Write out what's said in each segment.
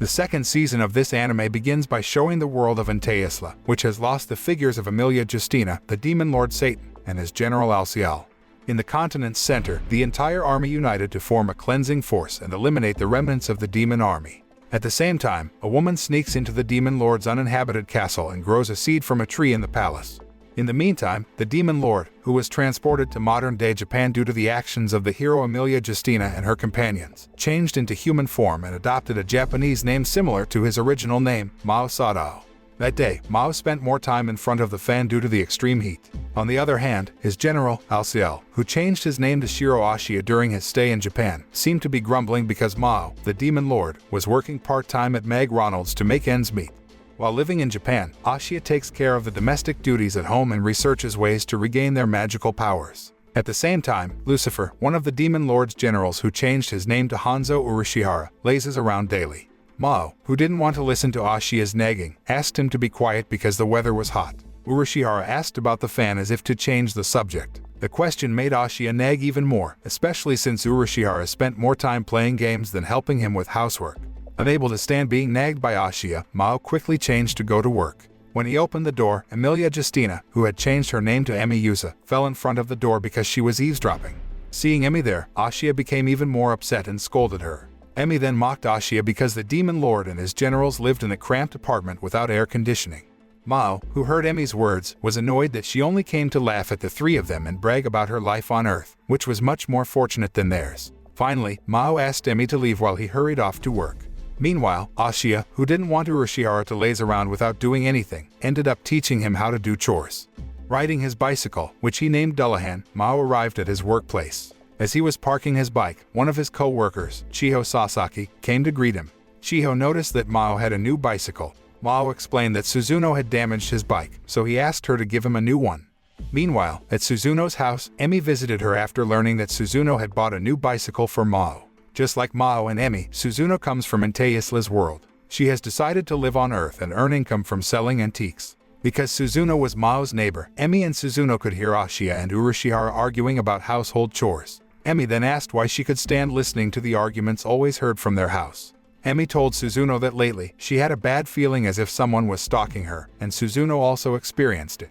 The second season of this anime begins by showing the world of Ente Isla, which has lost the figures of Emilia Justinia, the demon lord Satan, and his general Alciel. In the continent's center, the entire army united to form a cleansing force and eliminate the remnants of the demon army. At the same time, a woman sneaks into the demon lord's uninhabited castle and grows a seed from a tree in the palace. In the meantime, the demon lord, who was transported to modern-day Japan due to the actions of the hero Emilia Justinia and her companions, changed into human form and adopted a Japanese name similar to his original name, Maou Sadao. That day, Maou spent more time in front of the fan due to the extreme heat. On the other hand, his general, Alciel, who changed his name to Shiro Ashia during his stay in Japan, seemed to be grumbling because Maou, the demon lord, was working part-time at McDonald's to make ends meet. While living in Japan, Ashia takes care of the domestic duties at home and researches ways to regain their magical powers. At the same time, Lucifer, one of the demon lord's generals who changed his name to Hanzo Urashihara, lazes around daily. Maou, who didn't want to listen to Ashia's nagging, asked him to be quiet because the weather was hot. Urashihara asked about the fan as if to change the subject. The question made Ashia nag even more, especially since Urashihara spent more time playing games than helping him with housework. Unable to stand being nagged by Ashia, Maou quickly changed to go to work. When he opened the door, Emilia Justinia, who had changed her name to Emi Yusa, fell in front of the door because she was eavesdropping. Seeing Emi there, Ashia became even more upset and scolded her. Emi then mocked Ashia because the demon lord and his generals lived in a cramped apartment without air conditioning. Maou, who heard Emi's words, was annoyed that she only came to laugh at the three of them and brag about her life on Earth, which was much more fortunate than theirs. Finally, Maou asked Emi to leave while he hurried off to work. Meanwhile, Ashia, who didn't want Urashihara to laze around without doing anything, ended up teaching him how to do chores. Riding his bicycle, which he named Dullahan, Maou arrived at his workplace. As he was parking his bike, one of his co-workers, Chiho Sasaki, came to greet him. Chiho noticed that Maou had a new bicycle. Maou explained that Suzuno had damaged his bike, so he asked her to give him a new one. Meanwhile, at Suzuno's house, Emi visited her after learning that Suzuno had bought a new bicycle for Maou. Just like Maou and Emi, Suzuno comes from Ente Isla's world. She has decided to live on Earth and earn income from selling antiques. Because Suzuno was Maou's neighbor, Emi and Suzuno could hear Ashia and Urashihara arguing about household chores. Emi then asked why she could stand listening to the arguments always heard from their house. Emi told Suzuno that lately, she had a bad feeling as if someone was stalking her, and Suzuno also experienced it.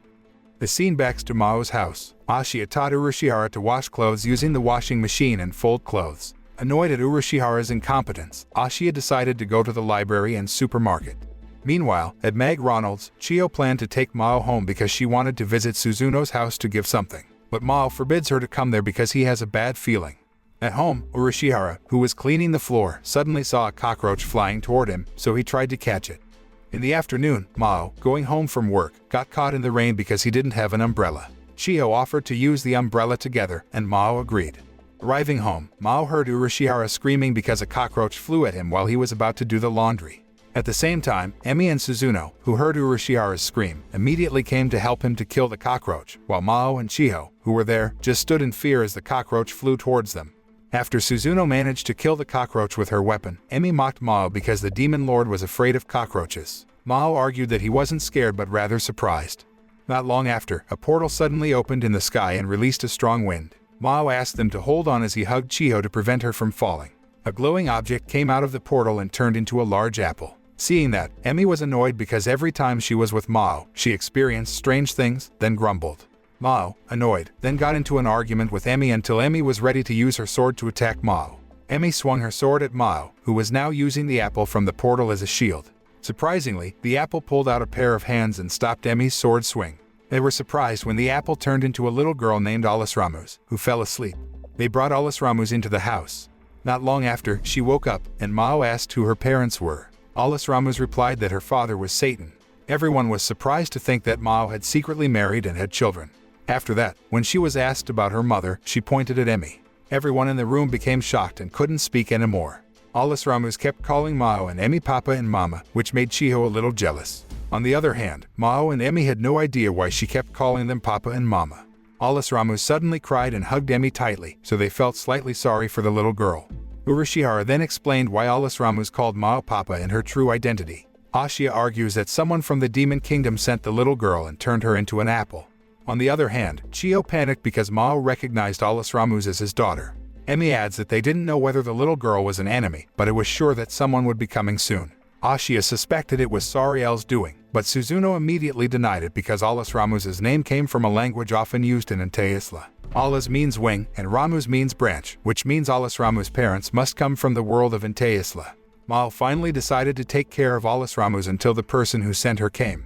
The scene backs to Maou's house. Ashia taught Urashihara to wash clothes using the washing machine and fold clothes. Annoyed at Urashihara's incompetence, Ashia decided to go to the library and supermarket. Meanwhile, at McDonald's, Chiyo planned to take Maou home because she wanted to visit Suzuno's house to give something. But Maou forbids her to come there because he has a bad feeling. At home, Urashihara, who was cleaning the floor, suddenly saw a cockroach flying toward him, so he tried to catch it. In the afternoon, Maou, going home from work, got caught in the rain because he didn't have an umbrella. Chiyo offered to use the umbrella together, and Maou agreed. Arriving home, Maou heard Urashihara screaming because a cockroach flew at him while he was about to do the laundry. At the same time, Emi and Suzuno, who heard Urashihara's scream, immediately came to help him to kill the cockroach, while Maou and Chiyo, who were there, just stood in fear as the cockroach flew towards them. After Suzuno managed to kill the cockroach with her weapon, Emi mocked Maou because the demon lord was afraid of cockroaches. Maou argued that he wasn't scared but rather surprised. Not long after, a portal suddenly opened in the sky and released a strong wind. Maou asked them to hold on as he hugged Chiyo to prevent her from falling. A glowing object came out of the portal and turned into a large apple. Seeing that, Emi was annoyed because every time she was with Maou, she experienced strange things, then grumbled. Maou, annoyed, then got into an argument with Emi until Emi was ready to use her sword to attack Maou. Emi swung her sword at Maou, who was now using the apple from the portal as a shield. Surprisingly, the apple pulled out a pair of hands and stopped Emi's sword swing. They were surprised when the apple turned into a little girl named Ramus, who fell asleep. They brought Ramus into the house. Not long after, she woke up, and Maou asked who her parents were. Ramus replied that her father was Satan. Everyone was surprised to think that Maou had secretly married and had children. After that, when she was asked about her mother, she pointed at Emi. Everyone in the room became shocked and couldn't speak anymore. Ramus kept calling Maou and Emi Papa and Mama, which made Chiyo a little jealous. On the other hand, Maou and Emi had no idea why she kept calling them Papa and Mama. Ramus suddenly cried and hugged Emi tightly, so they felt slightly sorry for the little girl. Urashihara then explained why Ramus called Maou Papa and her true identity. Ashia argues that someone from the demon kingdom sent the little girl and turned her into an apple. On the other hand, Chiyo panicked because Maou recognized Ramus as his daughter. Emi adds that they didn't know whether the little girl was an enemy, but it was sure that someone would be coming soon. Ashiya suspected it was Sariel's doing, but Suzuno immediately denied it because alias Ramus's name came from a language often used in Ente Isla. Alias means wing, and Ramus means branch, which means alias Ramus' parents must come from the world of Ente Isla. Maou finally decided to take care of alias Ramus until the person who sent her came.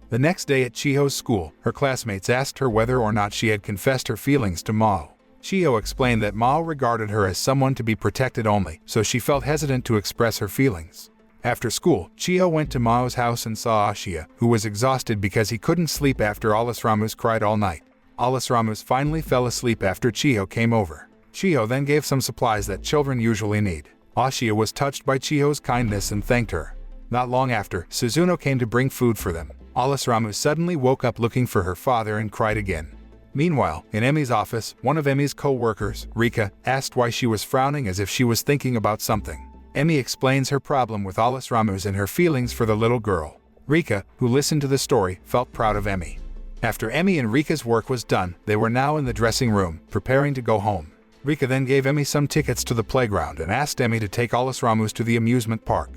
The next day at Chiho's school, her classmates asked her whether or not she had confessed her feelings to Maou. Chiho explained that Maou regarded her as someone to be protected only, so she felt hesitant to express her feelings. After school, Chiho went to Maou's house and saw Ashiya, who was exhausted because he couldn't sleep after alias Ramus cried all night. Alias Ramus finally fell asleep after Chiho came over. Chiho then gave some supplies that children usually need. Ashiya was touched by Chiho's kindness and thanked her. Not long after, Suzuno came to bring food for them. Alias Ramus suddenly woke up looking for her father and cried again. Meanwhile, in Emi's office, one of Emi's co-workers, Rika, asked why she was frowning as if she was thinking about something. Emi explains her problem with alias Ramus and her feelings for the little girl. Rika, who listened to the story, felt proud of Emi. After Emi and Rika's work was done, they were now in the dressing room, preparing to go home. Rika then gave Emi some tickets to the playground and asked Emi to take alias Ramus to the amusement park.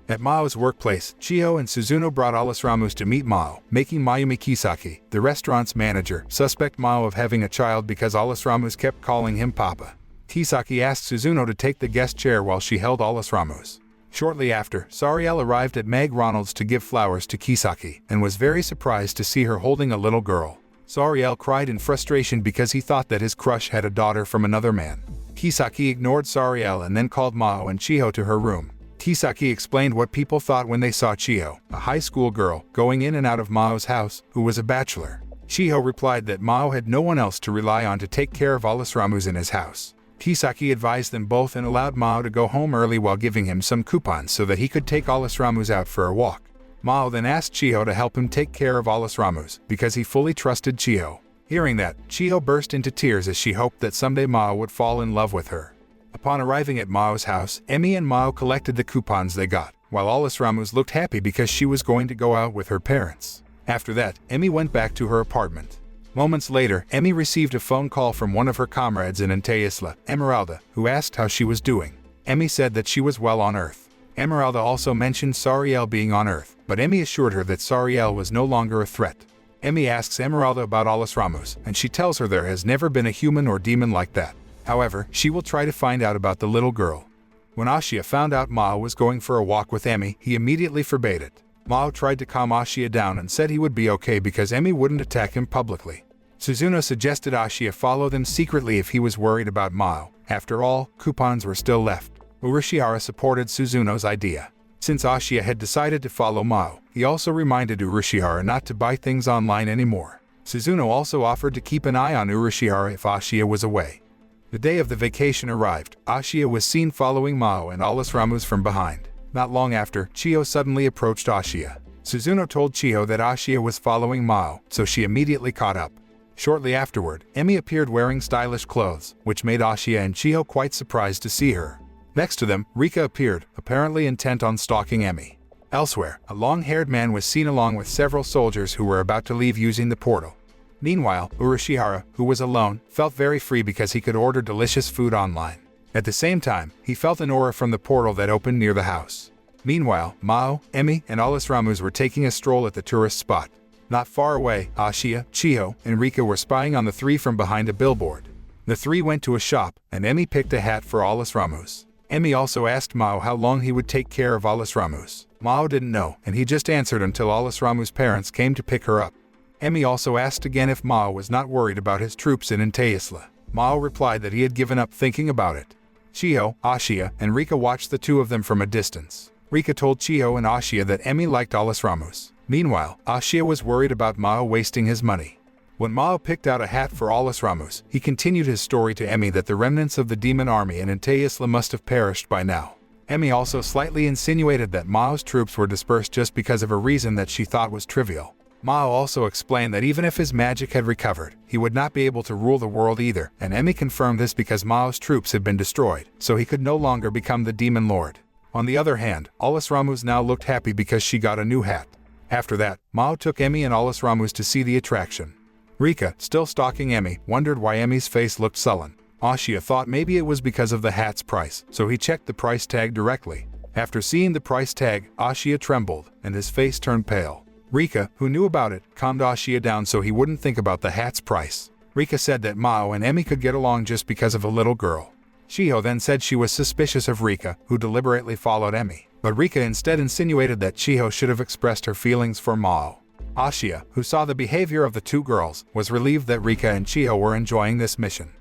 At Mao's workplace, Chiho and Suzuno brought alias Ramus to meet Mao, making Mayumi Kisaki, the restaurant's manager, suspect Mao of having a child because alias Ramus kept calling him Papa. Kisaki asked Suzuno to take the guest chair while she held alias Ramus. Shortly after, Sariel arrived at Meg Ronald's to give flowers to Kisaki, and was very surprised to see her holding a little girl. Sariel cried in frustration because he thought that his crush had a daughter from another man. Kisaki ignored Sariel and then called Mao and Chiho to her room. Kisaki explained what people thought when they saw Chiho, a high school girl, going in and out of Mao's house, who was a bachelor. Chiho replied that Mao had no one else to rely on to take care of alias Ramus in his house. Kisaki advised them both and allowed Mao to go home early while giving him some coupons so that he could take alias Ramus out for a walk. Mao then asked Chiho to help him take care of alias Ramus because he fully trusted Chiho. Hearing that, Chiho burst into tears as she hoped that someday Mao would fall in love with her. Upon arriving at Mao's house, Emi and Mao collected the coupons they got, while alias Ramus looked happy because she was going to go out with her parents. After that, Emi went back to her apartment. Moments later, Emi received a phone call from one of her comrades in Ente Isla, Emeralda, who asked how she was doing. Emi said that she was well on Earth. Emeralda also mentioned Sariel being on Earth, but Emi assured her that Sariel was no longer a threat. Emi asks Emeralda about alias Ramus, and she tells her there has never been a human or demon like that. However, she will try to find out about the little girl. When Ashiya found out Mao was going for a walk with Emi, he immediately forbade it. Mao tried to calm Ashiya down and said he would be okay because Emi wouldn't attack him publicly. Suzuno suggested Ashiya follow them secretly if he was worried about Mao. After all, coupons were still left. Urashihara supported Suzuno's idea. Since Ashiya had decided to follow Mao, he also reminded Urashihara not to buy things online anymore. Suzuno also offered to keep an eye on Urashihara if Ashiya was away. The day of the vacation arrived. Ashiya was seen following Mao and alias Ramus from behind. Not long after, Chiho suddenly approached Ashiya. Suzuno told Chiho that Ashiya was following Mao, so she immediately caught up. Shortly afterward, Emi appeared wearing stylish clothes, which made Ashiya and Chiho quite surprised to see her. Next to them, Rika appeared, apparently intent on stalking Emi. Elsewhere, a long-haired man was seen along with several soldiers who were about to leave using the portal. Meanwhile, Urashihara, who was alone, felt very free because he could order delicious food online. At the same time, he felt an aura from the portal that opened near the house. Meanwhile, Mao, Emi, and alias Ramus were taking a stroll at the tourist spot. Not far away, Ashiya, Chiho, and Rika were spying on the three from behind a billboard. The three went to a shop, and Emi picked a hat for alias Ramus. Emi also asked Mao how long he would take care of alias Ramus. Mao didn't know, and he just answered until alias Ramus' parents came to pick her up. Emi also asked again if Mao was not worried about his troops in Ente Isla. Mao replied that he had given up thinking about it. Chiho, Ashiya, and Rika watched the two of them from a distance. Rika told Chiho and Ashiya that Emi liked alias Ramus. Meanwhile, Ashiya was worried about Mao wasting his money. When Mao picked out a hat for alias Ramus, he continued his story to Emi that the remnants of the demon army in Ente Isla must have perished by now. Emi also slightly insinuated that Mao's troops were dispersed just because of a reason that she thought was trivial. Mao also explained that even if his magic had recovered, he would not be able to rule the world either, and Emi confirmed this because Mao's troops had been destroyed, so he could no longer become the demon lord. On the other hand, alias Ramus now looked happy because she got a new hat. After that, Mao took Emi and alias Ramus to see the attraction. Rika, still stalking Emi, wondered why Emi's face looked sullen. Ashiya thought maybe it was because of the hat's price, so he checked the price tag directly. After seeing the price tag, Ashiya trembled, and his face turned pale. Rika, who knew about it, calmed Ashiya down so he wouldn't think about the hat's price. Rika said that Maou and Emi could get along just because of a little girl. Shiho then said she was suspicious of Rika, who deliberately followed Emi, but Rika instead insinuated that Shiho should have expressed her feelings for Maou. Ashiya, who saw the behavior of the two girls, was relieved that Rika and Shiho were enjoying this mission.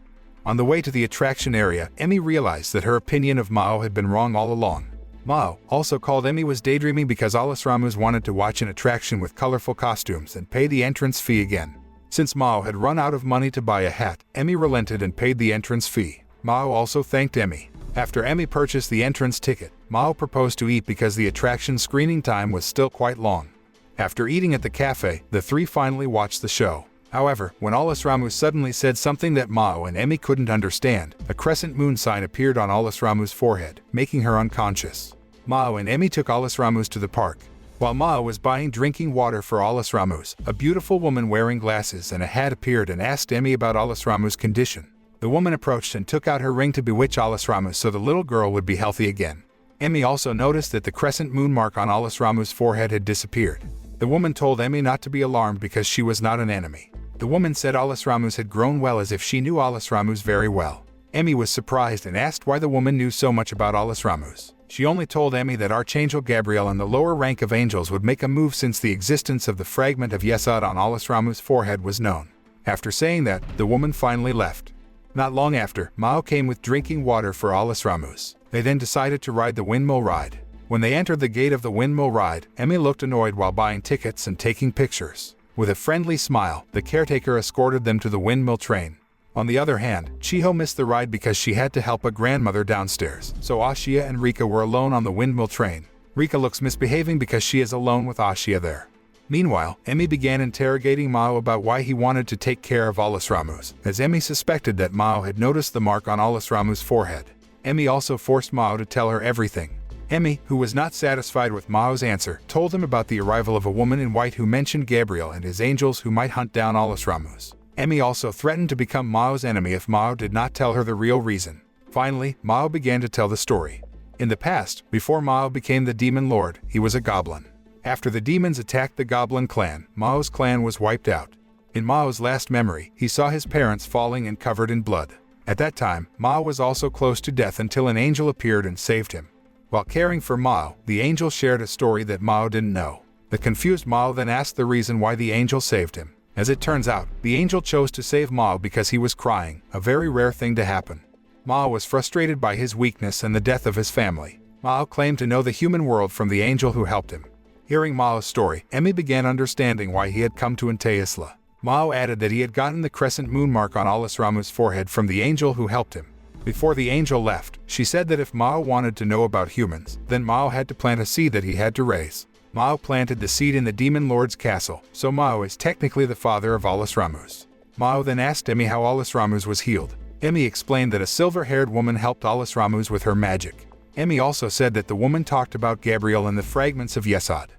On the way to the attraction area, Emi realized that her opinion of Maou had been wrong all along. Maou, also called Emi, was daydreaming because alias Ramus wanted to watch an attraction with colorful costumes and pay the entrance fee again. Since Maou had run out of money to buy a hat, Emi relented and paid the entrance fee. Maou also thanked Emi. After Emi purchased the entrance ticket, Maou proposed to eat because the attraction screening time was still quite long. After eating at the cafe, the three finally watched the show. However, when alias Ramus suddenly said something that Maou and Emi couldn't understand, a crescent moon sign appeared on alias Ramus' forehead, making her unconscious. Maou and Emi took alias Ramus to the park. While Maou was buying drinking water for alias Ramus, a beautiful woman wearing glasses and a hat appeared and asked Emi about alias Ramus' condition. The woman approached and took out her ring to bewitch alias Ramus so the little girl would be healthy again. Emi also noticed that the crescent moon mark on alias Ramus' forehead had disappeared. The woman told Emi not to be alarmed because she was not an enemy. The woman said alias Ramus had grown well as if she knew alias Ramus very well. Emi was surprised and asked why the woman knew so much about alias Ramus. She only told Emi that Archangel Gabriel and the lower rank of angels would make a move since the existence of the fragment of Yesod on alias Ramus' forehead was known. After saying that, the woman finally left. Not long after, Maou came with drinking water for alias Ramus. They then decided to ride the windmill ride. When they entered the gate of the windmill ride, Emi looked annoyed while buying tickets and taking pictures. With a friendly smile, the caretaker escorted them to the windmill train. On the other hand, Shiho missed the ride because she had to help a grandmother downstairs, so Ashiya and Rika were alone on the windmill train. Rika looks misbehaving because she is alone with Ashiya there. Meanwhile, Emi began interrogating Maou about why he wanted to take care of alias Ramus, as Emi suspected that Maou had noticed the mark on alias Ramus' forehead. Emi also forced Maou to tell her everything. Emi, who was not satisfied with Mao's answer, told him about the arrival of a woman in white who mentioned Gabriel and his angels who might hunt down alias Ramus. Emi also threatened to become Mao's enemy if Maou did not tell her the real reason. Finally, Maou began to tell the story. In the past, before Maou became the demon lord, he was a goblin. After the demons attacked the goblin clan, Mao's clan was wiped out. In Mao's last memory, he saw his parents falling and covered in blood. At that time, Maou was also close to death until an angel appeared and saved him. While caring for Maou, the angel shared a story that Maou didn't know. The confused Maou then asked the reason why the angel saved him. As it turns out, the angel chose to save Maou because he was crying, a very rare thing to happen. Maou was frustrated by his weakness and the death of his family. Maou claimed to know the human world from the angel who helped him. Hearing Mao's story, Emi began understanding why he had come to Ente Isla. Maou added that he had gotten the crescent moon mark on alias Ramus' forehead from the angel who helped him. Before the angel left, she said that if Maou wanted to know about humans, then Maou had to plant a seed that he had to raise. Maou planted the seed in the demon lord's castle, so Maou is technically the father of alias Ramus. Maou then asked Emi how alias Ramus was healed. Emi explained that a silver-haired woman helped alias Ramus with her magic. Emi also said that the woman talked about Gabriel and the fragments of Yesod.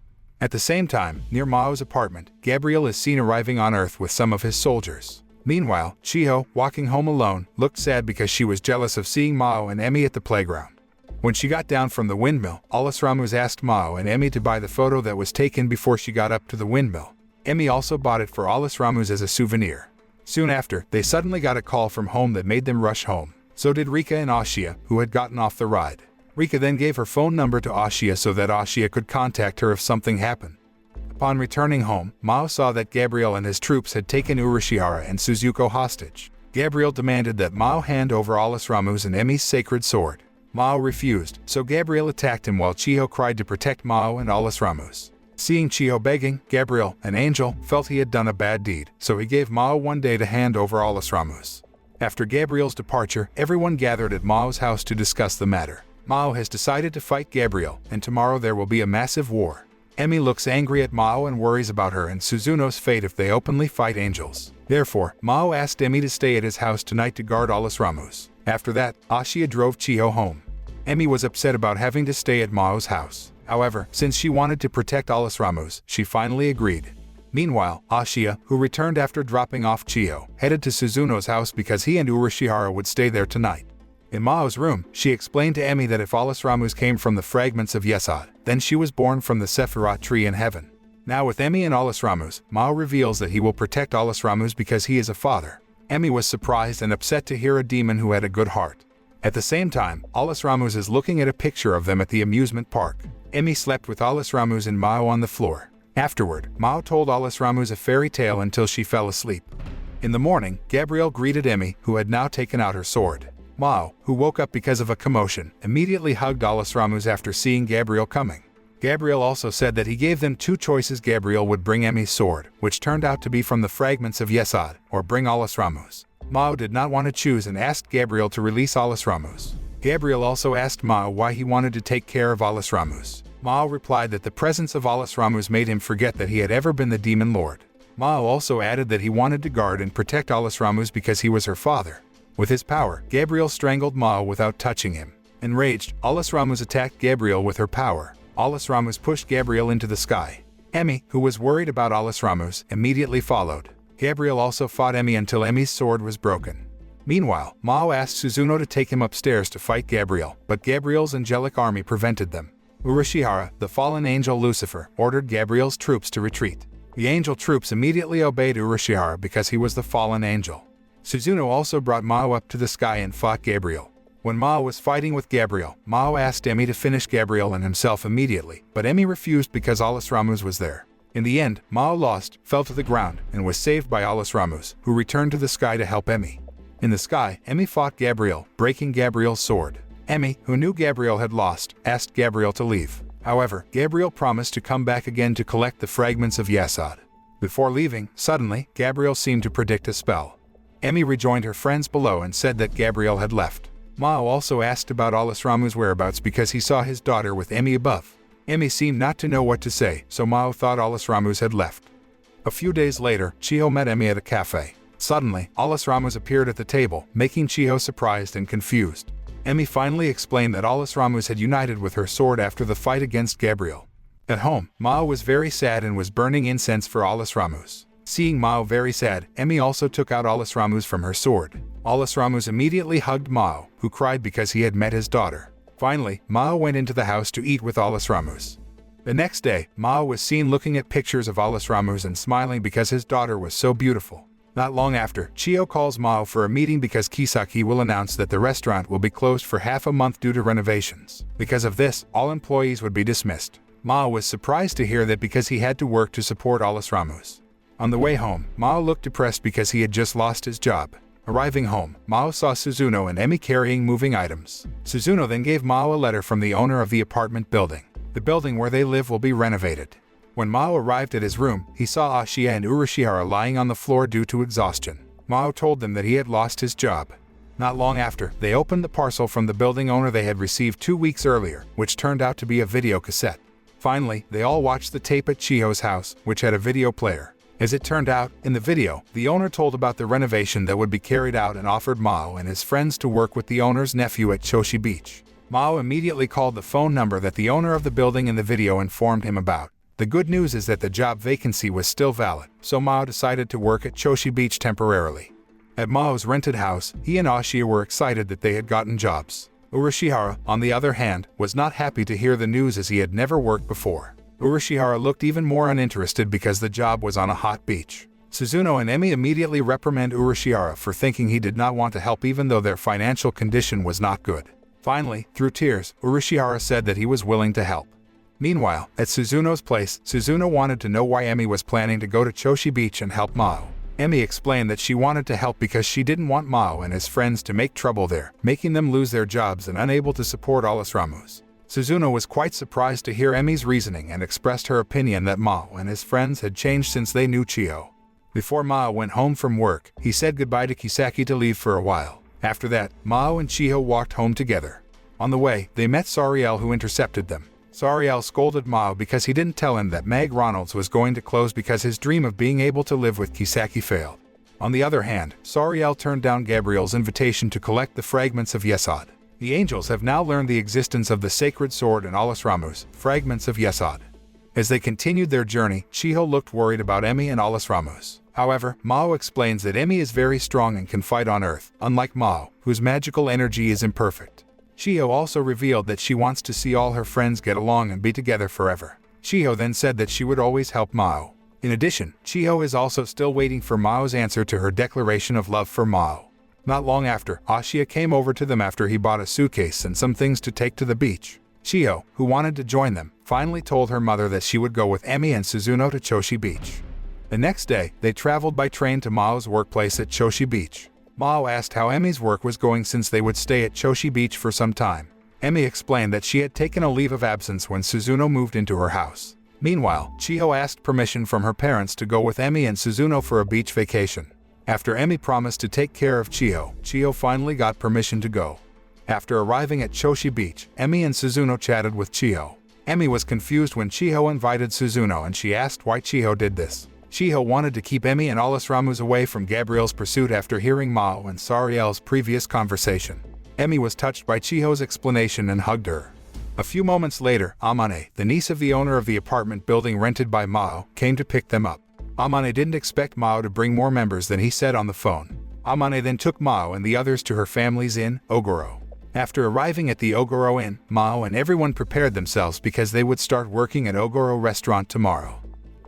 At the same time, near Mao's apartment, Gabriel is seen arriving on Earth with some of his soldiers. Meanwhile, Shiho, walking home alone, looked sad because she was jealous of seeing Maou and Emi at the playground. When she got down from the windmill, alias Ramus asked Maou and Emi to buy the photo that was taken before she got up to the windmill. Emi also bought it for alias Ramus as a souvenir. Soon after, they suddenly got a call from home that made them rush home. So did Rika and Ashiya, who had gotten off the ride. Rika then gave her phone number to Ashiya so that Ashiya could contact her if something happened. Upon returning home, Maou saw that Gabriel and his troops had taken Urashihara and Suzuko hostage. Gabriel demanded that Maou hand over alias Ramus and Emi's sacred sword. Maou refused, so Gabriel attacked him while Chiho cried to protect Maou and alias Ramus. Seeing Chiho begging, Gabriel, an angel, felt he had done a bad deed, so he gave Maou one day to hand over alias Ramus. After Gabriel's departure, everyone gathered at Maou's house to discuss the matter. Maou has decided to fight Gabriel, and tomorrow there will be a massive war. Emi looks angry at Maou and worries about her and Suzuno's fate if they openly fight angels. Therefore, Maou asked Emi to stay at his house tonight to guard alias Ramus. After that, Ashiya drove Chiho home. Emi was upset about having to stay at Maou's house. However, since she wanted to protect alias Ramus, she finally agreed. Meanwhile, Ashiya, who returned after dropping off Chiho, headed to Suzuno's house because he and Urashihara would stay there tonight. In Mao's room, she explained to Emi that if Alias Ramus came from the fragments of Yesod, then she was born from the Sephiroth tree in heaven. Now with Emi and Alias Ramus, Mao reveals that he will protect Alias Ramus because he is a father. Emi was surprised and upset to hear a demon who had a good heart. At the same time, Alias Ramus is looking at a picture of them at the amusement park. Emi slept with Alias Ramus and Mao on the floor. Afterward, Mao told Alias Ramus a fairy tale until she fell asleep. In the morning, Gabrielle greeted Emi, who had now taken out her sword. Mao, who woke up because of a commotion, immediately hugged Alias Ramus after seeing Gabrielle coming. Gabrielle also said that he gave them two choices. Gabrielle would bring Emi's sword, which turned out to be from the fragments of Yesod, or bring Alias Ramus. Mao did not want to choose and asked Gabrielle to release Alias Ramus. Gabrielle also asked Mao why he wanted to take care of Alias Ramus. Mao replied that the presence of Alias Ramus made him forget that he had ever been the demon lord. Mao also added that he wanted to guard and protect Alias Ramus because he was her father. With his power, Gabrielle strangled Mao without touching him. Enraged, Alias Ramus attacked Gabrielle with her power. Alias Ramus pushed Gabrielle into the sky. Emi, who was worried about Alias Ramus, immediately followed. Gabrielle also fought Emi until Emi's sword was broken. Meanwhile, Mao asked Suzuno to take him upstairs to fight Gabrielle, but Gabrielle's angelic army prevented them. Urashihara, the fallen angel Lucifer, ordered Gabrielle's troops to retreat. The angel troops immediately obeyed Urashihara because he was the fallen angel. Suzuno also brought Mao up to the sky and fought Gabrielle. When Mao was fighting with Gabrielle, Mao asked Emi to finish Gabrielle and himself immediately, but Emi refused because Alias Ramus was there. In the end, Mao lost, fell to the ground, and was saved by Alias Ramus, who returned to the sky to help Emi. In the sky, Emi fought Gabrielle, breaking Gabrielle's sword. Emi, who knew Gabrielle had lost, asked Gabrielle to leave. However, Gabrielle promised to come back again to collect the fragments of Yesod. Before leaving, suddenly, Gabrielle seemed to predict a spell. Emi rejoined her friends below and said that Gabrielle had left. Mao also asked about Alias Ramus' whereabouts because he saw his daughter with Emi above. Emi seemed not to know what to say, so Mao thought Alias Ramus had left. A few days later, Chiho met Emi at a cafe. Suddenly, Alias Ramus appeared at the table, making Chiho surprised and confused. Emi finally explained that Alias Ramus had united with her sword after the fight against Gabrielle. At home, Mao was very sad and was burning incense for Alias Ramus. Seeing Mao very sad, Emi also took out Alias Ramus from her sword. Alias Ramus immediately hugged Mao, who cried because he had met his daughter. Finally, Mao went into the house to eat with Alias Ramus. The next day, Mao was seen looking at pictures of Alias Ramus and smiling because his daughter was so beautiful. Not long after, Chiho calls Mao for a meeting because Kisaki will announce that the restaurant will be closed for half a month due to renovations. Because of this, all employees would be dismissed. Mao was surprised to hear that because he had to work to support Alias Ramus. On the way home, Mao looked depressed because he had just lost his job. Arriving home, Mao saw Suzuno and Emi carrying moving items. Suzuno then gave Mao a letter from the owner of the apartment building. The building where they live will be renovated. When Mao arrived at his room, he saw Ashiya and Urashihara lying on the floor due to exhaustion. Mao told them that he had lost his job. Not long after, they opened the parcel from the building owner they had received 2 weeks earlier, which turned out to be a video cassette. Finally, they all watched the tape at Chiho's house, which had a video player. As it turned out, in the video, the owner told about the renovation that would be carried out and offered Mao and his friends to work with the owner's nephew at Choshi Beach. Mao immediately called the phone number that the owner of the building in the video informed him about. The good news is that the job vacancy was still valid, so Mao decided to work at Choshi Beach temporarily. At Mao's rented house, he and Ashiya were excited that they had gotten jobs. Urashihara, on the other hand, was not happy to hear the news as he had never worked before. Urashihara looked even more uninterested because the job was on a hot beach. Suzuno and Emi immediately reprimand Urashihara for thinking he did not want to help even though their financial condition was not good. Finally, through tears, Urashihara said that he was willing to help. Meanwhile, at Suzuno's place, Suzuno wanted to know why Emi was planning to go to Choshi Beach and help Mao. Emi explained that she wanted to help because she didn't want Mao and his friends to make trouble there, making them lose their jobs and unable to support Alias Ramus. Suzuno was quite surprised to hear Emi's reasoning and expressed her opinion that Mao and his friends had changed since they knew Chiho. Before Mao went home from work, he said goodbye to Kisaki to leave for a while. After that, Mao and Chiho walked home together. On the way, they met Sariel, who intercepted them. Sariel scolded Mao because he didn't tell him that McDonald's was going to close because his dream of being able to live with Kisaki failed. On the other hand, Sariel turned down Gabrielle's invitation to collect the fragments of Yesod. The angels have now learned the existence of the sacred sword and Alias Ramus, fragments of Yesod. As they continued their journey, Chiho looked worried about Emi and alias Ramus. However, Maou explains that Emi is very strong and can fight on Earth, unlike Maou, whose magical energy is imperfect. Chiho also revealed that she wants to see all her friends get along and be together forever. Chiho then said that she would always help Maou. In addition, Chiho is also still waiting for Mao's answer to her declaration of love for Maou. Not long after, Ashia came over to them after he bought a suitcase and some things to take to the beach. Chiho, who wanted to join them, finally told her mother that she would go with Emi and Suzuno to Choshi Beach. The next day, they traveled by train to Mao's workplace at Choshi Beach. Maou asked how Emi's work was going since they would stay at Choshi Beach for some time. Emi explained that she had taken a leave of absence when Suzuno moved into her house. Meanwhile, Chiho asked permission from her parents to go with Emi and Suzuno for a beach vacation. After Emi promised to take care of Chiho, Chiho finally got permission to go. After arriving at Choshi Beach, Emi and Suzuno chatted with Chiho. Emi was confused when Chiho invited Suzuno and she asked why Chiho did this. Chiho wanted to keep Emi and alias Ramus away from Gabriel's pursuit after hearing Maou and Sariel's previous conversation. Emi was touched by Chiho's explanation and hugged her. A few moments later, Amane, the niece of the owner of the apartment building rented by Maou, came to pick them up. Amane didn't expect Maou to bring more members than he said on the phone. Amane then took Maou and the others to her family's inn, Ogoro. After arriving at the Ogoro Inn, Maou and everyone prepared themselves because they would start working at Ogoro restaurant tomorrow.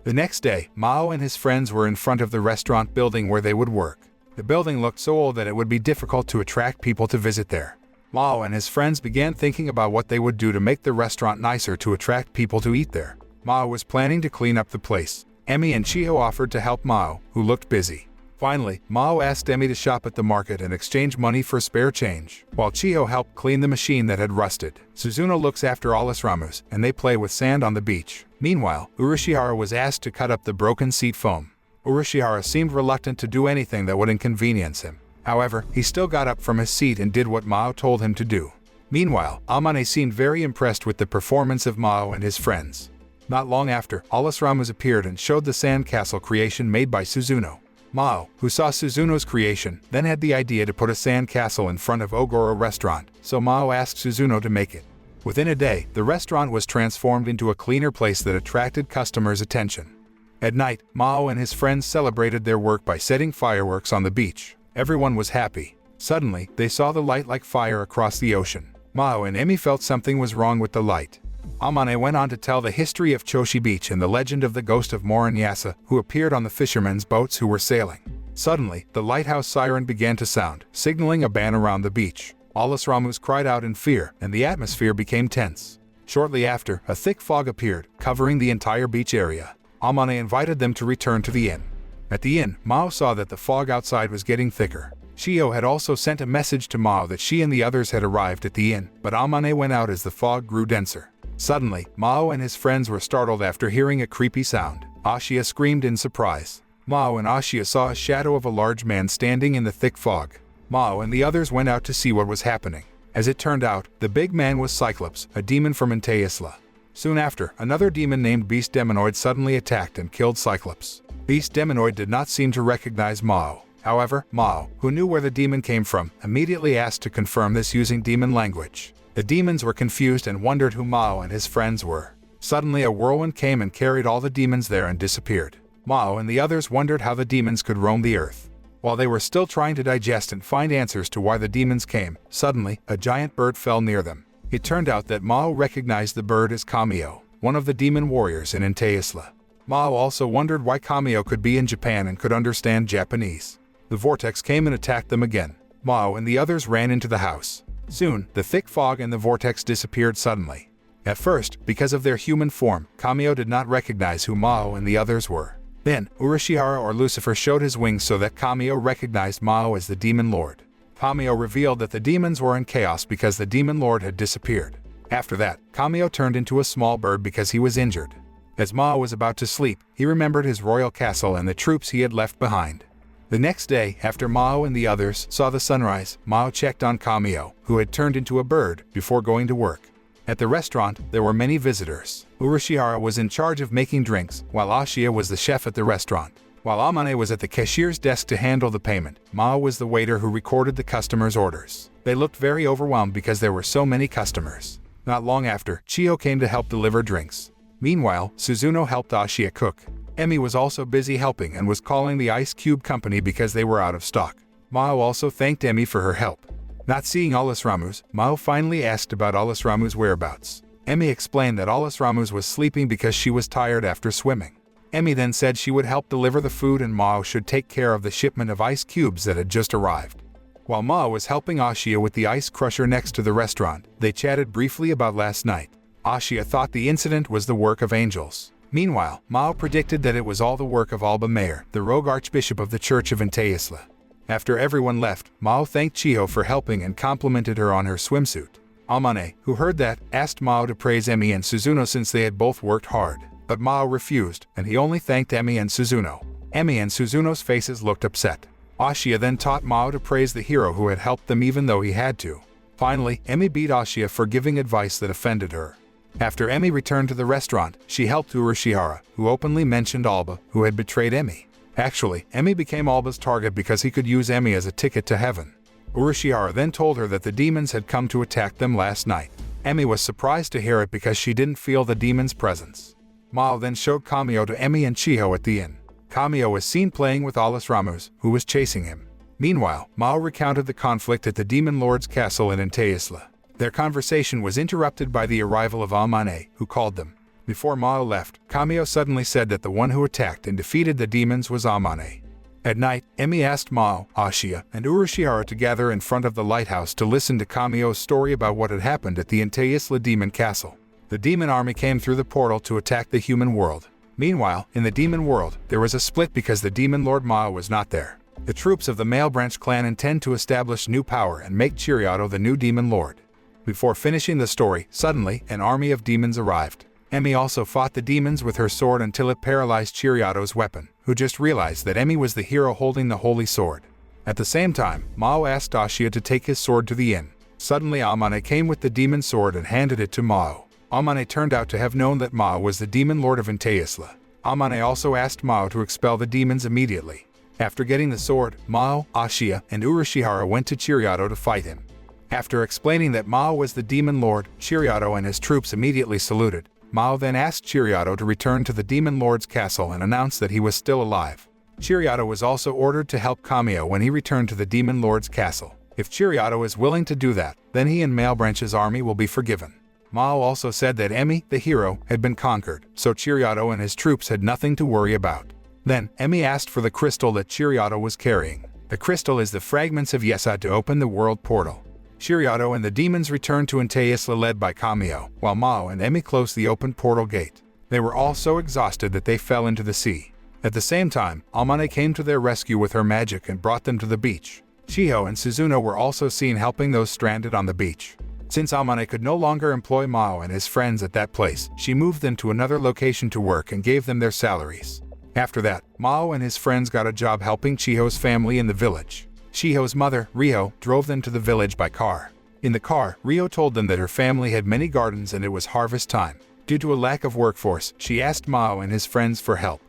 The next day, Maou and his friends were in front of the restaurant building where they would work. The building looked so old that it would be difficult to attract people to visit there. Maou and his friends began thinking about what they would do to make the restaurant nicer to attract people to eat there. Maou was planning to clean up the place. Emi and Chiho offered to help Maou, who looked busy. Finally, Maou asked Emi to shop at the market and exchange money for spare change, while Chiho helped clean the machine that had rusted. Suzuno looks after alias Ramus, and they play with sand on the beach. Meanwhile, Urashihara was asked to cut up the broken seat foam. Urashihara seemed reluctant to do anything that would inconvenience him. However, he still got up from his seat and did what Maou told him to do. Meanwhile, Amane seemed very impressed with the performance of Maou and his friends. Not long after, alias Ramus appeared and showed the sandcastle creation made by Suzuno. Maou, who saw Suzuno's creation, then had the idea to put a sandcastle in front of Ogoro restaurant, so Maou asked Suzuno to make it. Within a day, the restaurant was transformed into a cleaner place that attracted customers' attention. At night, Maou and his friends celebrated their work by setting fireworks on the beach. Everyone was happy. Suddenly, they saw the light like fire across the ocean. Maou and Emi felt something was wrong with the light. Amane went on to tell the history of Choshi Beach and the legend of the ghost of Moranyasa, who appeared on the fishermen's boats who were sailing. Suddenly, the lighthouse siren began to sound, signaling a ban around the beach. Alias Ramus cried out in fear, and the atmosphere became tense. Shortly after, a thick fog appeared, covering the entire beach area. Amane invited them to return to the inn. At the inn, Maou saw that the fog outside was getting thicker. Chiho had also sent a message to Maou that she and the others had arrived at the inn, but Amane went out as the fog grew denser. Suddenly, Maou and his friends were startled after hearing a creepy sound. Ashia screamed in surprise. Maou and Ashia saw a shadow of a large man standing in the thick fog. Maou and the others went out to see what was happening. As it turned out, the big man was Cyclops, a demon from Ente Isla. Soon after, another demon named Beast Demonoid suddenly attacked and killed Cyclops. Beast Demonoid did not seem to recognize Maou. However, Maou, who knew where the demon came from, immediately asked to confirm this using demon language. The demons were confused and wondered who Maou and his friends were. Suddenly a whirlwind came and carried all the demons there and disappeared. Maou and the others wondered how the demons could roam the earth. While they were still trying to digest and find answers to why the demons came, suddenly, a giant bird fell near them. It turned out that Maou recognized the bird as Kamio, one of the demon warriors in Ente Isla. Maou also wondered why Kamio could be in Japan and could understand Japanese. The vortex came and attacked them again. Maou and the others ran into the house. Soon, the thick fog and the vortex disappeared suddenly. At first, because of their human form, Kamio did not recognize who Maou and the others were. Then, Urashihara or Lucifer showed his wings so that Kamio recognized Maou as the Demon Lord. Kamio revealed that the demons were in chaos because the Demon Lord had disappeared. After that, Kamio turned into a small bird because he was injured. As Maou was about to sleep, he remembered his royal castle and the troops he had left behind. The next day, after Maou and the others saw the sunrise, Maou checked on Kamio, who had turned into a bird, before going to work. At the restaurant, there were many visitors. Urashihara was in charge of making drinks, while Ashia was the chef at the restaurant. While Amane was at the cashier's desk to handle the payment, Maou was the waiter who recorded the customers' orders. They looked very overwhelmed because there were so many customers. Not long after, Chiho came to help deliver drinks. Meanwhile, Suzuno helped Ashia cook. Emi was also busy helping and was calling the Ice Cube Company because they were out of stock. Maou also thanked Emi for her help. Not seeing Alias Ramus, Maou finally asked about Alias Ramus' whereabouts. Emi explained that Alias Ramus was sleeping because she was tired after swimming. Emi then said she would help deliver the food and Maou should take care of the shipment of ice cubes that had just arrived. While Maou was helping Ashia with the ice crusher next to the restaurant, they chatted briefly about last night. Ashia thought the incident was the work of angels. Meanwhile, Maou predicted that it was all the work of Alba Mayer, the rogue archbishop of the Church of Ente Isla. After everyone left, Maou thanked Chiho for helping and complimented her on her swimsuit. Amane, who heard that, asked Maou to praise Emi and Suzuno since they had both worked hard. But Maou refused, and he only thanked Emi and Suzuno. Emi and Suzuno's faces looked upset. Ashia then taught Maou to praise the hero who had helped them even though he had to. Finally, Emi beat Ashia for giving advice that offended her. After Emi returned to the restaurant, she helped Urashihara, who openly mentioned Alba, who had betrayed Emi. Actually, Emi became Alba's target because he could use Emi as a ticket to heaven. Urashihara then told her that the demons had come to attack them last night. Emi was surprised to hear it because she didn't feel the demon's presence. Maou then showed Kamio to Emi and Chiho at the inn. Kamio was seen playing with Alias Ramus, who was chasing him. Meanwhile, Maou recounted the conflict at the Demon Lord's castle in Ente Isla. Their conversation was interrupted by the arrival of Amane, who called them. Before Maou left, Kamio suddenly said that the one who attacked and defeated the demons was Amane. At night, Emi asked Maou, Ashia, and Urashihara to gather in front of the lighthouse to listen to Kamio's story about what had happened at the Ente Isla demon castle. The demon army came through the portal to attack the human world. Meanwhile, in the demon world, there was a split because the demon lord Maou was not there. The troops of the male branch clan intend to establish new power and make Chiriato the new demon lord. Before finishing the story, suddenly, an army of demons arrived. Emi also fought the demons with her sword until it paralyzed Chiriato's weapon, who just realized that Emi was the hero holding the holy sword. At the same time, Maou asked Ashia to take his sword to the inn. Suddenly Amane came with the demon sword and handed it to Maou. Amane turned out to have known that Maou was the demon lord of Ente Isla. Amane also asked Maou to expel the demons immediately. After getting the sword, Maou, Ashia, and Urashihara went to Chiriato to fight him. After explaining that Maou was the demon lord, Chiriato and his troops immediately saluted. Maou then asked Chiriato to return to the demon lord's castle and announced that he was still alive. Chiriato was also ordered to help Kamio when he returned to the demon lord's castle. If Chiriato is willing to do that, then he and Male Branch's army will be forgiven. Maou also said that Emi, the hero, had been conquered, so Chiriato and his troops had nothing to worry about. Then, Emi asked for the crystal that Chiriato was carrying. The crystal is the fragments of Yesa to open the world portal. Chiriato and the demons returned to Ente Isla led by Kamio, while Maou and Emi closed the open portal gate. They were all so exhausted that they fell into the sea. At the same time, Amane came to their rescue with her magic and brought them to the beach. Chiho and Suzuno were also seen helping those stranded on the beach. Since Amane could no longer employ Maou and his friends at that place, she moved them to another location to work and gave them their salaries. After that, Maou and his friends got a job helping Chiho's family in the village. Chiho's mother, Rio, drove them to the village by car. In the car, Rio told them that her family had many gardens and it was harvest time. Due to a lack of workforce, she asked Maou and his friends for help.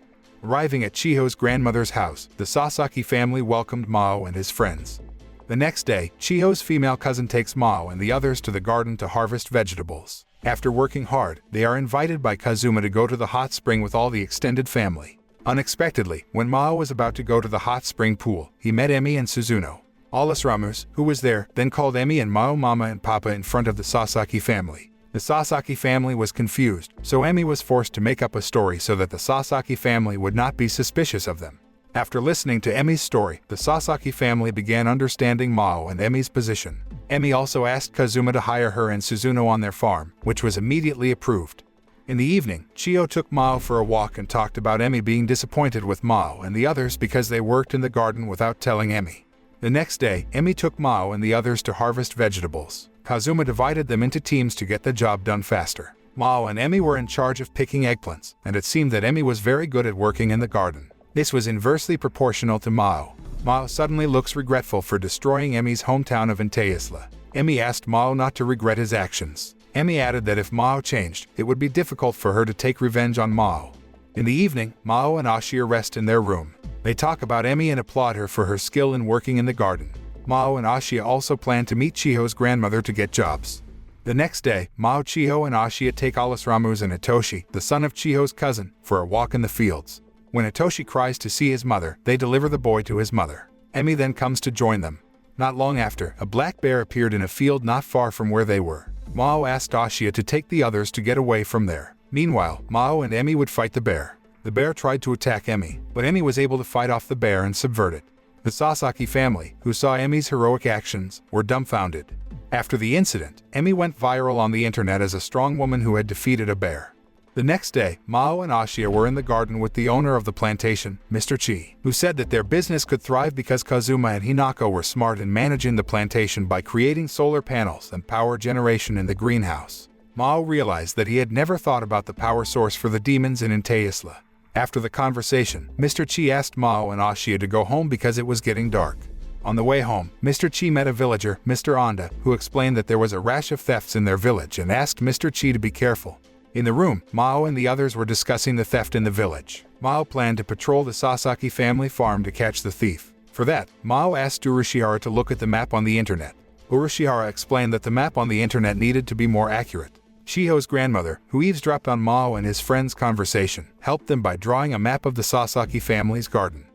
Arriving at Chiho's grandmother's house, the Sasaki family welcomed Maou and his friends. The next day, Chiho's female cousin takes Maou and the others to the garden to harvest vegetables. After working hard, they are invited by Kazuma to go to the hot spring with all the extended family. Unexpectedly, when Maou was about to go to the hot spring pool, he met Emi and Suzuno. Alias Ramus, who was there, then called Emi and Maou Mama and Papa in front of the Sasaki family. The Sasaki family was confused, so Emi was forced to make up a story so that the Sasaki family would not be suspicious of them. After listening to Emi's story, the Sasaki family began understanding Maou and Emi's position. Emi also asked Kazuma to hire her and Suzuno on their farm, which was immediately approved. In the evening, Chiho took Maou for a walk and talked about Emi being disappointed with Maou and the others because they worked in the garden without telling Emi. The next day, Emi took Maou and the others to harvest vegetables. Kazuma divided them into teams to get the job done faster. Maou and Emi were in charge of picking eggplants, and it seemed that Emi was very good at working in the garden. This was inversely proportional to Maou. Maou suddenly looks regretful for destroying Emi's hometown of Ente Isla. Emi asked Maou not to regret his actions. Emi added that if Maou changed, it would be difficult for her to take revenge on Maou. In the evening, Maou and Ashia rest in their room. They talk about Emi and applaud her for her skill in working in the garden. Maou and Ashia also plan to meet Chiho's grandmother to get jobs. The next day, Maou, Chiho, and Ashia take Alias, Ramus, and Itoshi, the son of Chiho's cousin, for a walk in the fields. When Itoshi cries to see his mother, they deliver the boy to his mother. Emi then comes to join them. Not long after, a black bear appeared in a field not far from where they were. Maou asked Ashia to take the others to get away from there. Meanwhile, Maou and Emi would fight the bear. The bear tried to attack Emi, but Emi was able to fight off the bear and subvert it. The Sasaki family, who saw Emi's heroic actions, were dumbfounded. After the incident, Emi went viral on the internet as a strong woman who had defeated a bear. The next day, Maou and Ashia were in the garden with the owner of the plantation, Mr. Chi, who said that their business could thrive because Kazuma and Hinako were smart in managing the plantation by creating solar panels and power generation in the greenhouse. Maou realized that he had never thought about the power source for the demons in Ente Isla. After the conversation, Mr. Chi asked Maou and Ashia to go home because it was getting dark. On the way home, Mr. Chi met a villager, Mr. Onda, who explained that there was a rash of thefts in their village and asked Mr. Chi to be careful. In the room, Maou and the others were discussing the theft in the village. Maou planned to patrol the Sasaki family farm to catch the thief. For that, Maou asked Urashihara to look at the map on the internet. Urashihara explained that the map on the internet needed to be more accurate. Chiho's grandmother, who eavesdropped on Maou and his friend's conversation, helped them by drawing a map of the Sasaki family's garden.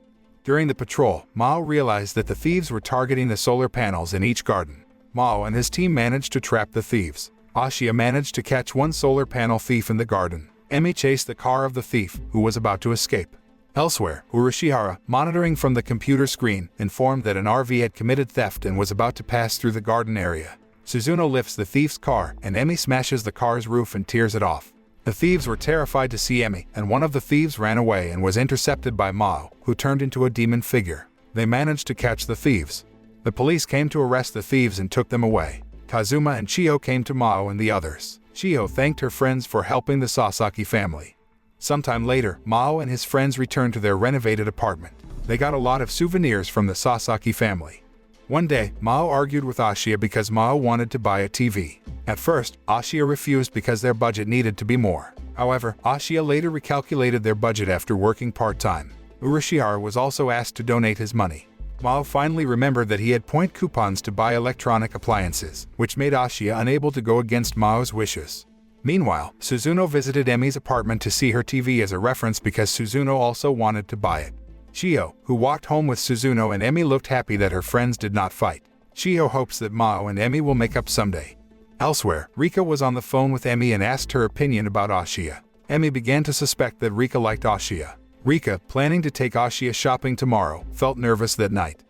During the patrol, Maou realized that the thieves were targeting the solar panels in each garden. Maou and his team managed to trap the thieves. Ashia managed to catch one solar panel thief in the garden. Emi chased the car of the thief, who was about to escape. Elsewhere, Urashihara, monitoring from the computer screen, informed that an RV had committed theft and was about to pass through the garden area. Suzuno lifts the thief's car, and Emi smashes the car's roof and tears it off. The thieves were terrified to see Emi, and one of the thieves ran away and was intercepted by Maou, who turned into a demon figure. They managed to catch the thieves. The police came to arrest the thieves and took them away. Kazuma and Chiho came to Maou and the others. Chiho thanked her friends for helping the Sasaki family. Sometime later, Maou and his friends returned to their renovated apartment. They got a lot of souvenirs from the Sasaki family. One day, Maou argued with Ashia because Maou wanted to buy a TV. At first, Ashia refused because their budget needed to be more. However, Ashia later recalculated their budget after working part-time. Urashihara was also asked to donate his money. Maou finally remembered that he had point coupons to buy electronic appliances, which made Ashia unable to go against Mao's wishes. Meanwhile, Suzuno visited Emi's apartment to see her TV as a reference because Suzuno also wanted to buy it. Chiho, who walked home with Suzuno and Emi, looked happy that her friends did not fight. Chiho hopes that Maou and Emi will make up someday. Elsewhere, Rika was on the phone with Emi and asked her opinion about Ashia. Emi began to suspect that Rika liked Ashia. Rika, planning to take Ashia shopping tomorrow, felt nervous that night.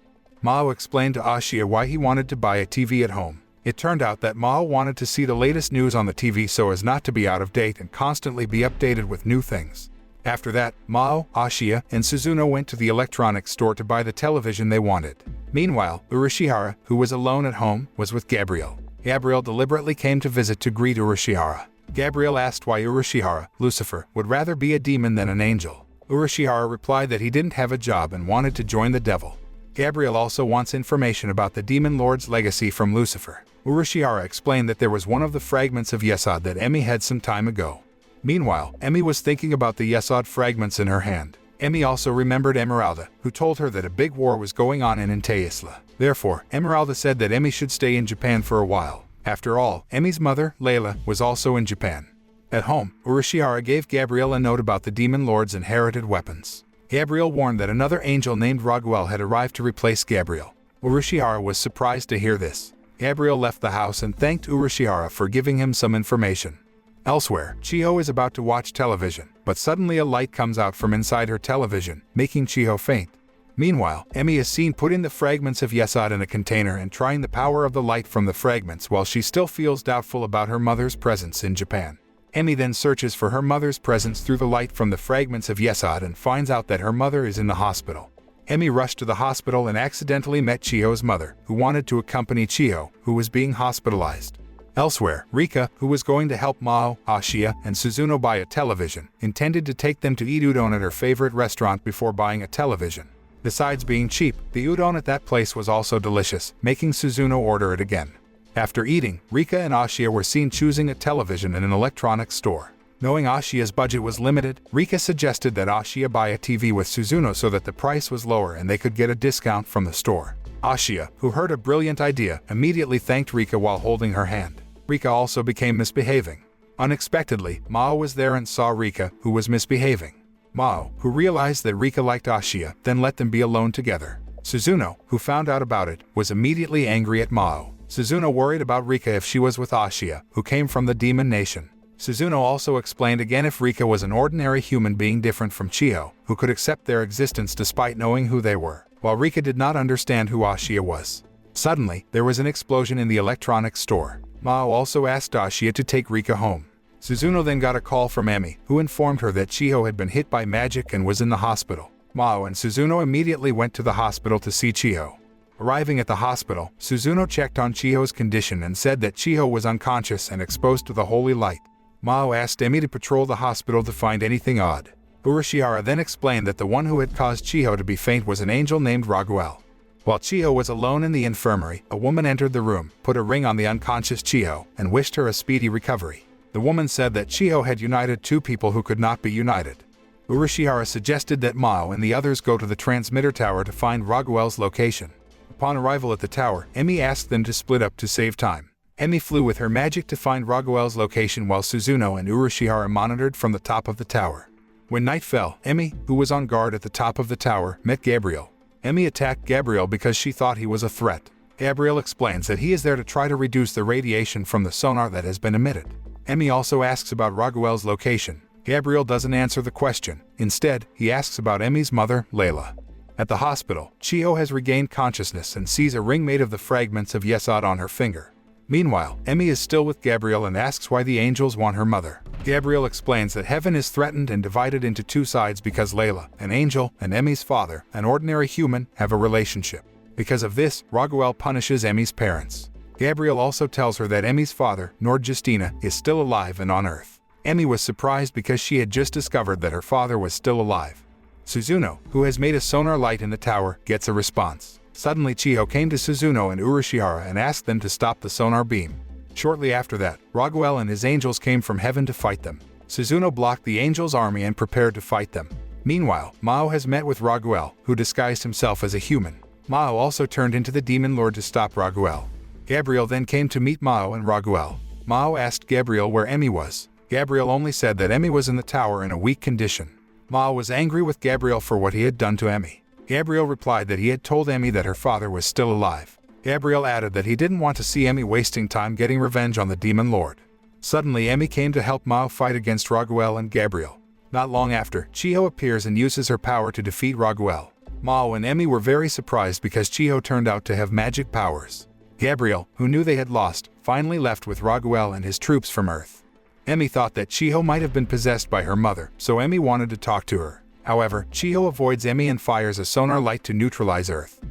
Maou explained to Ashia why he wanted to buy a TV at home. It turned out that Maou wanted to see the latest news on the TV so as not to be out of date and constantly be updated with new things. After that, Maou, Ashia, and Suzuno went to the electronics store to buy the television they wanted. Meanwhile, Urashihara, who was alone at home, was with Gabriel. Gabriel deliberately came to visit to greet Urashihara. Gabriel asked why Urashihara, Lucifer, would rather be a demon than an angel. Urashihara replied that he didn't have a job and wanted to join the devil. Gabriel also wants information about the Demon Lord's legacy from Lucifer. Urashihara explained that there was one of the fragments of Yesod that Emi had some time ago. Meanwhile, Emi was thinking about the Yesod fragments in her hand. Emi also remembered Emeralda, who told her that a big war was going on in Ente Isla. Therefore, Emeralda said that Emi should stay in Japan for a while. After all, Emi's mother, Layla, was also in Japan. At home, Urashihara gave Gabriel a note about the Demon Lord's inherited weapons. Gabriel warned that another angel named Raguel had arrived to replace Gabriel. Urashihara was surprised to hear this. Gabriel left the house and thanked Urashihara for giving him some information. Elsewhere, Chiho is about to watch television, but suddenly a light comes out from inside her television, making Chiho faint. Meanwhile, Emi is seen putting the fragments of Yesod in a container and trying the power of the light from the fragments while she still feels doubtful about her mother's presence in Japan. Emi then searches for her mother's presence through the light from the fragments of Yesod and finds out that her mother is in the hospital. Emi rushed to the hospital and accidentally met Chiho's mother, who wanted to accompany Chiho, who was being hospitalized. Elsewhere, Rika, who was going to help Maou, Ashia, and Suzuno buy a television, intended to take them to eat udon at her favorite restaurant before buying a television. Besides being cheap, the udon at that place was also delicious, making Suzuno order it again. After eating, Rika and Ashia were seen choosing a television in an electronics store. Knowing Ashia's budget was limited, Rika suggested that Ashia buy a TV with Suzuno so that the price was lower and they could get a discount from the store. Ashia, who heard a brilliant idea, immediately thanked Rika while holding her hand. Rika also became misbehaving. Unexpectedly, Maou was there and saw Rika, who was misbehaving. Maou, who realized that Rika liked Ashia, then let them be alone together. Suzuno, who found out about it, was immediately angry at Maou. Suzuno worried about Rika if she was with Ashia, who came from the demon nation. Suzuno also explained again if Rika was an ordinary human being different from Chiho, who could accept their existence despite knowing who they were, while Rika did not understand who Ashia was. Suddenly, there was an explosion in the electronics store. Maou also asked Ashia to take Rika home. Suzuno then got a call from Emi, who informed her that Chiho had been hit by magic and was in the hospital. Maou and Suzuno immediately went to the hospital to see Chiho. Arriving at the hospital, Suzuno checked on Chiho's condition and said that Chiho was unconscious and exposed to the holy light. Maou asked Emi to patrol the hospital to find anything odd. Urashihara then explained that the one who had caused Chiho to be faint was an angel named Raguel. While Chiho was alone in the infirmary, a woman entered the room, put a ring on the unconscious Chiho, and wished her a speedy recovery. The woman said that Chiho had united two people who could not be united. Urashihara suggested that Maou and the others go to the transmitter tower to find Raguel's location. Upon arrival at the tower, Emi asked them to split up to save time. Emi flew with her magic to find Raguel's location while Suzuno and Urashihara monitored from the top of the tower. When night fell, Emi, who was on guard at the top of the tower, met Gabriel. Emi attacked Gabriel because she thought he was a threat. Gabriel explains that he is there to try to reduce the radiation from the sonar that has been emitted. Emi also asks about Raguel's location. Gabriel doesn't answer the question. Instead, he asks about Emi's mother, Layla. At the hospital, Chiho has regained consciousness and sees a ring made of the fragments of Yesod on her finger. Meanwhile, Emi is still with Gabriel and asks why the angels want her mother. Gabriel explains that heaven is threatened and divided into two sides because Layla, an angel, and Emi's father, an ordinary human, have a relationship. Because of this, Raguel punishes Emi's parents. Gabriel also tells her that Emi's father, Nord Justina, is still alive and on Earth. Emi was surprised because she had just discovered that her father was still alive. Suzuno, who has made a sonar light in the tower, gets a response. Suddenly Chiho came to Suzuno and Urashihara and asked them to stop the sonar beam. Shortly after that, Raguel and his angels came from heaven to fight them. Suzuno blocked the angels' army and prepared to fight them. Meanwhile, Maou has met with Raguel, who disguised himself as a human. Maou also turned into the demon lord to stop Raguel. Gabriel then came to meet Maou and Raguel. Maou asked Gabriel where Emi was. Gabriel only said that Emi was in the tower in a weak condition. Maou was angry with Gabriel for what he had done to Emi. Gabriel replied that he had told Emi that her father was still alive. Gabriel added that he didn't want to see Emi wasting time getting revenge on the demon lord. Suddenly Emi came to help Maou fight against Raguel and Gabriel. Not long after, Chiho appears and uses her power to defeat Raguel. Maou and Emi were very surprised because Chiho turned out to have magic powers. Gabriel, who knew they had lost, finally left with Raguel and his troops from Earth. Emi thought that Chiho might have been possessed by her mother, so Emi wanted to talk to her. However, Chiho avoids Emi and fires a sonar light to neutralize Earth.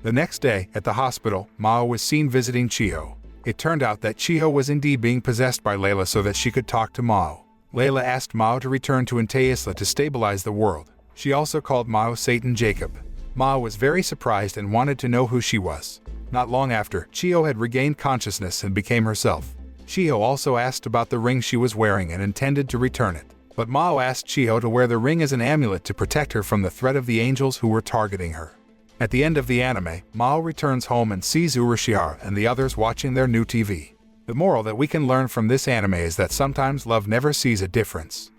The next day, at the hospital, Maou was seen visiting Chiho. It turned out that Chiho was indeed being possessed by Layla so that she could talk to Maou. Layla asked Maou to return to Ente Isla to stabilize the world. She also called Maou Satan Jacob. Maou was very surprised and wanted to know who she was. Not long after, Chiho had regained consciousness and became herself. Chiho also asked about the ring she was wearing and intended to return it. But Maou asked Chiho to wear the ring as an amulet to protect her from the threat of the angels who were targeting her. At the end of the anime, Maou returns home and sees Urashihara and the others watching their new TV. The moral that we can learn from this anime is that sometimes love never sees a difference.